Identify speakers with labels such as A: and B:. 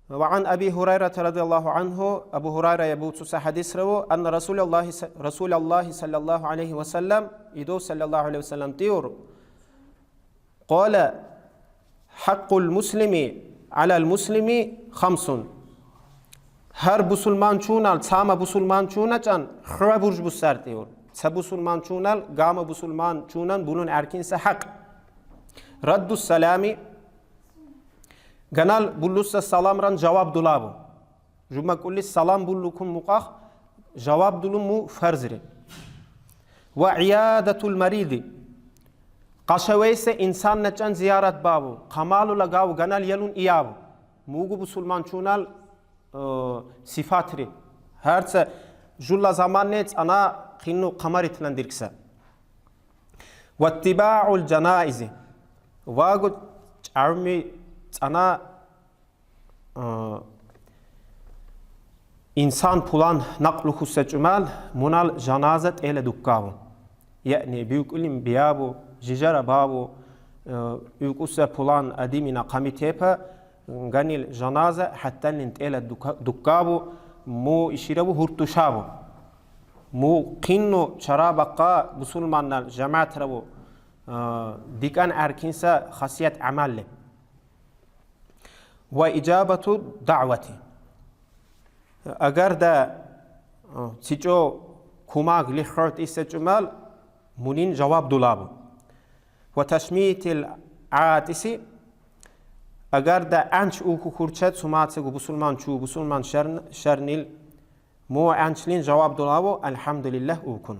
A: وعن أبي هريرة رضي الله عنه أبو هريرة يبوت حديث رو أن رسول الله صلى الله عليه وسلم إدو صلى الله عليه وسلم تيور قال حق المسلم على المسلم خمس هر بسلمان چونال تام بسلمان چونچان خرا برج بسر تيور بسلمان چونال قام بسلمان چونان بلون أركنس حق رد السلام Ganal bullussa salamran cevap dulabu. Juma kulli salam bullukum muqah cevap dulum mu farzri. Ve iyadatul maridi. Qaşaveyse insan neçan ziyaret babu. Kamalu lagav ganal yalun iyabu. Mugu busulman çunal sifatri. Herse julla zaman net ana qinnu qamar itlandirksa. Ve ittiba'ul janaizi. Vagu armi ana insan pulan naqlu husseçumal munal janazet ele dukkavu. Yani büyük ilim biyabu, jijara babu, büyük usse pulan adimina kamitepe ganil janaze hatta nint ele dukkavu mu işirabu hurtuşavu. Mu qinnu çarabaqqa musulmanlar cemaat rabu dikan erkinse khasiyet amalle. وإجابة دعوتي أجر دا سيجو كوماغ لخرت إستجمال منين جواب دولاب وتشميت العاتسي أجر دا أنش أوكو كورشت سماتسي بسلمان شو بسلمان شرنيل مو أنشلين جواب دولابو الحمد لله أوكن